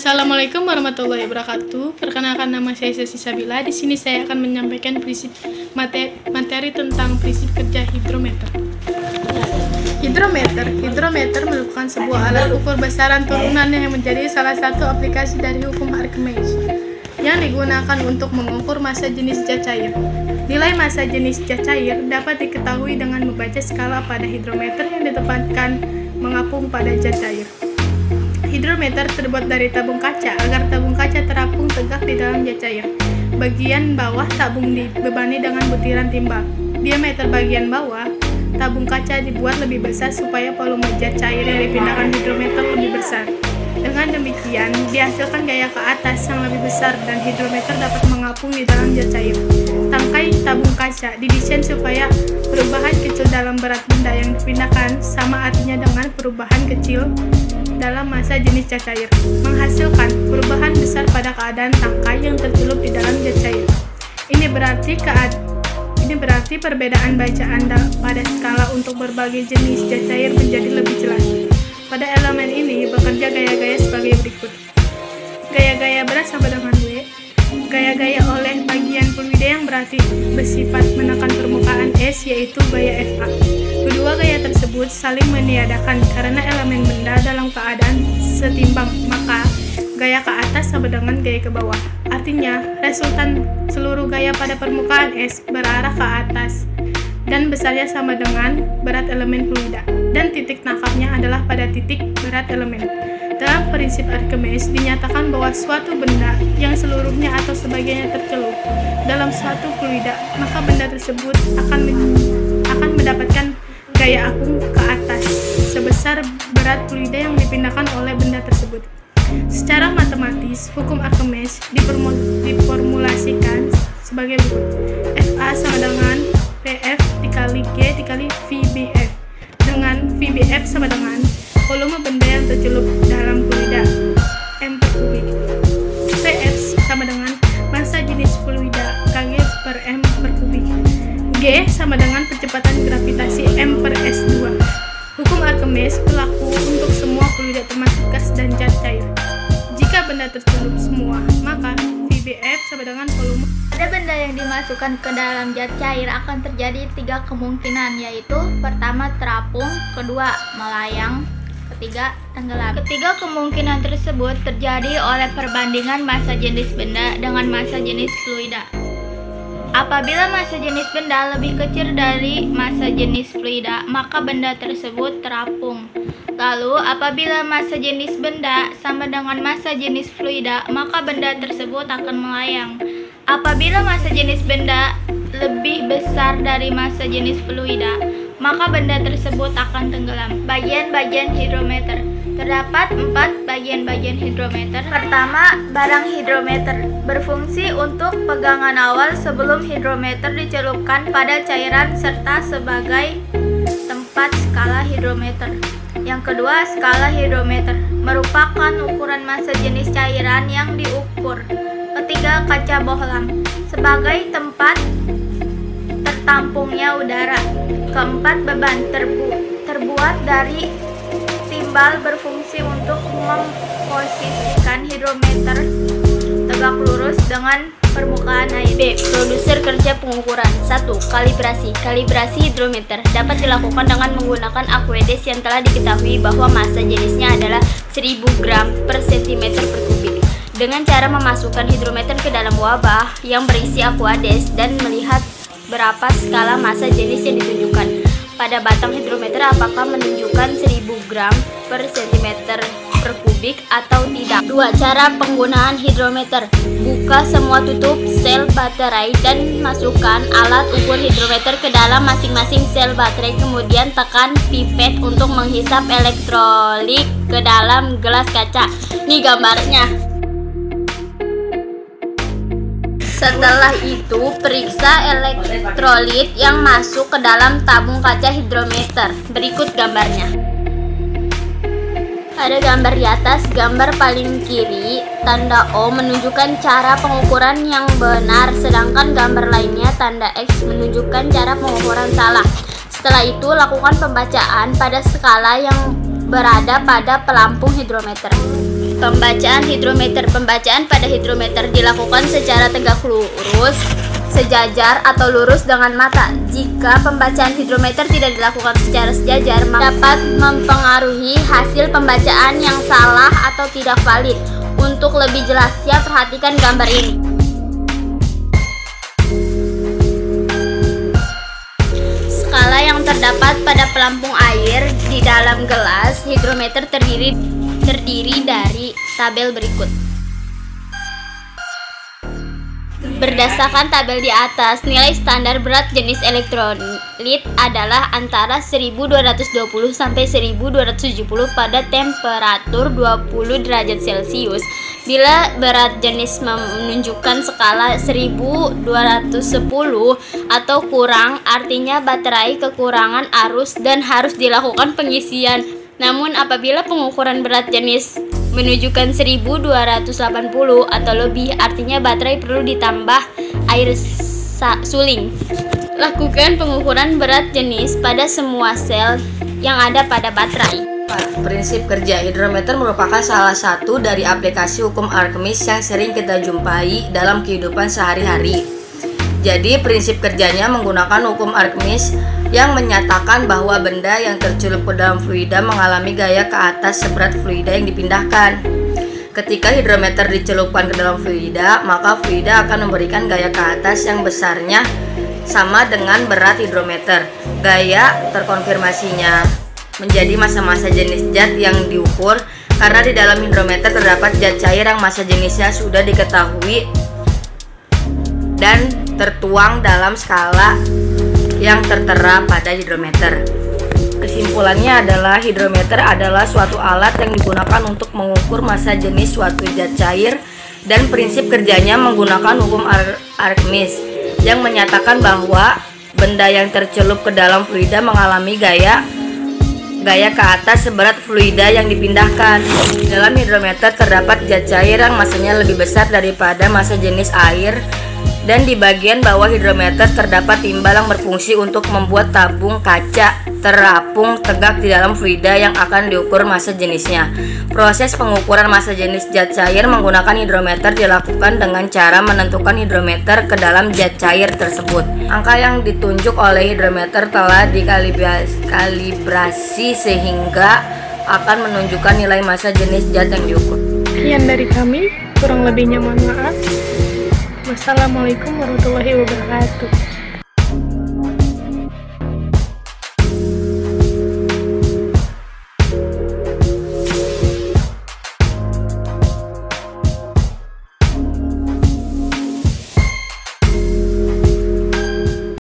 Assalamualaikum warahmatullahi wabarakatuh. Perkenalkan, nama saya Sesi Sabila. Di sini saya akan menyampaikan prinsip materi tentang prinsip kerja hidrometer. Hidrometer merupakan sebuah alat ukur besaran turunan yang menjadi salah satu aplikasi dari hukum Archimedes yang digunakan untuk mengukur massa jenis zat cair. Nilai massa jenis zat cair dapat diketahui dengan membaca skala pada hidrometer yang ditempatkan mengapung pada zat cair. Hidrometer terbuat dari tabung kaca agar tabung kaca terapung tegak di dalam zat cair. Bagian bawah tabung dibebani dengan butiran timbal. Diameter bagian bawah tabung kaca dibuat lebih besar supaya volume zat cair yang dipindahkan hidrometer lebih besar. Dengan demikian, dihasilkan gaya ke atas yang lebih besar dan hidrometer dapat mengapung di dalam zat cair. Tangkai tabung kaca didesain supaya perubahan kecil dalam berat benda yang dipindahkan sama artinya dengan perubahan kecil dalam massa jenis zat cair, menghasilkan perubahan besar pada keadaan tangkai yang tercelup di dalam zat cair. Ini berarti perbedaan bacaan pada skala untuk berbagai jenis zat cair menjadi lebih jelas. Pada elemen ini bekerja gaya-gaya sebagai berikut. Gaya-gaya berat sama dengan W. Gaya-gaya oleh bagian fluida yang berarti bersifat menekan permukaan S, yaitu gaya FA. Kedua gaya tersebut saling meniadakan karena elemen benda dalam keadaan setimbang, maka gaya ke atas sama dengan gaya ke bawah. Artinya, resultan seluruh gaya pada permukaan S berarah ke atas dan besarnya sama dengan berat elemen fluida, dan titik tangkapnya adalah pada titik berat elemen. Dalam prinsip Archimedes dinyatakan bahwa suatu benda yang seluruhnya atau sebagainya tercelup dalam suatu fluida, maka benda tersebut akan mendapatkan gaya apung ke atas sebesar berat fluida yang dipindahkan oleh benda tersebut. Secara matematis, hukum Archimedes diformulasikan sebagai berikut. FA sama dengan PF dikali G dikali VBF, dengan VBF sama dengan volume benda yang tercelup dalam fluida M per kubik. PF sama dengan massa jenis fluida Kg per M per kubik. G sama dengan percepatan gravitasi M per S2. Hukum Archimedes berlaku untuk semua fluida termasuk gas dan zat cair. Jika benda tercelup semua, maka VBF sama dengan volume. Pada benda yang dimasukkan ke dalam zat cair akan terjadi 3 kemungkinan, yaitu pertama terapung, kedua melayang, ketiga tenggelam. Ketiga kemungkinan tersebut terjadi oleh perbandingan massa jenis benda dengan massa jenis fluida. Apabila massa jenis benda lebih kecil dari massa jenis fluida, maka benda tersebut terapung. Lalu, apabila massa jenis benda sama dengan massa jenis fluida, maka benda tersebut akan melayang. Apabila massa jenis benda lebih besar dari massa jenis fluida, maka benda tersebut akan tenggelam. Bagian-bagian hidrometer. Terdapat 4 bagian-bagian hidrometer. Pertama, barang hidrometer. Berfungsi untuk pegangan awal sebelum hidrometer dicelupkan pada cairan serta sebagai tempat skala hidrometer. Yang kedua, skala hidrometer merupakan ukuran massa jenis cairan yang diukur. Ketiga, kaca bohlam sebagai tempat tertampungnya udara. Keempat, beban terbuat dari timbal berfungsi untuk memposisikan hidrometer tegak lurus dengan permukaan air. B. Produser kerja pengukuran. 1. Kalibrasi. Kalibrasi hidrometer dapat dilakukan dengan menggunakan Archimedes yang telah diketahui bahwa massa jenisnya adalah 1000 gram per cm per kubik. Dengan cara memasukkan hidrometer ke dalam wabah yang berisi Archimedes dan melihat berapa skala massa jenis yang ditunjukkan pada batang hidrometer, apakah menunjukkan 1000 gram per cm per kubik atau tidak. 2. Cara penggunaan hidrometer. Buka semua tutup sel baterai dan masukkan alat ukur hidrometer ke dalam masing-masing sel baterai, kemudian tekan pipet untuk menghisap elektrolit ke dalam gelas kaca. Ini gambarnya. Setelah itu, periksa elektrolit yang masuk ke dalam tabung kaca hidrometer. Berikut gambarnya. Pada gambar di atas, gambar paling kiri, tanda O menunjukkan cara pengukuran yang benar, sedangkan gambar lainnya, tanda X, menunjukkan cara pengukuran salah. Setelah itu, lakukan pembacaan pada skala yang berada pada pelampung hidrometer. Pembacaan hidrometer. Pembacaan pada hidrometer dilakukan secara tegak lurus, sejajar atau lurus dengan mata. Jika pembacaan hidrometer tidak dilakukan secara sejajar, maka dapat mempengaruhi hasil pembacaan yang salah atau tidak valid. Untuk lebih jelasnya, perhatikan gambar ini. Skala yang terdapat pada pelampung air di dalam gelas hidrometer terdiri dari tabel berikut. Berdasarkan tabel di atas, nilai standar berat jenis elektrolit adalah antara 1220 sampai 1270 pada temperatur 20 derajat Celcius. Bila berat jenis menunjukkan skala 1210 atau kurang, artinya baterai kekurangan arus dan harus dilakukan pengisian. Namun apabila pengukuran berat jenis menunjukkan 1280 atau lebih, artinya baterai perlu ditambah air suling. Lakukan pengukuran berat jenis pada semua sel yang ada pada baterai. Prinsip kerja hidrometer merupakan salah satu dari aplikasi hukum Archimedes yang sering kita jumpai dalam kehidupan sehari-hari. Jadi prinsip kerjanya menggunakan hukum Archimedes yang menyatakan bahwa benda yang tercelup ke dalam fluida mengalami gaya ke atas seberat fluida yang dipindahkan. Ketika hidrometer dicelupkan ke dalam fluida, maka fluida akan memberikan gaya ke atas yang besarnya sama dengan berat hidrometer. Gaya terkonfirmasinya menjadi massa-massa jenis zat yang diukur, karena di dalam hidrometer terdapat zat cair yang massa jenisnya sudah diketahui dan tertuang dalam skala yang tertera pada hidrometer. Kesimpulannya adalah hidrometer adalah suatu alat yang digunakan untuk mengukur massa jenis suatu zat cair, dan prinsip kerjanya menggunakan hukum Archimedes yang menyatakan bahwa benda yang tercelup ke dalam fluida mengalami gaya ke atas seberat fluida yang dipindahkan. Dalam hidrometer terdapat zat cair yang massanya lebih besar daripada massa jenis air, dan di bagian bawah hidrometer terdapat timbal yang berfungsi untuk membuat tabung kaca terapung tegak di dalam fluida yang akan diukur massa jenisnya. Proses pengukuran massa jenis zat cair menggunakan hidrometer dilakukan dengan cara menentukan hidrometer ke dalam zat cair tersebut. Angka yang ditunjuk oleh hidrometer telah dikalibrasi sehingga akan menunjukkan nilai massa jenis zat yang diukur. Sekian dari kami, kurang lebihnya mohon maaf. Wassalamualaikum warahmatullahi wabarakatuh.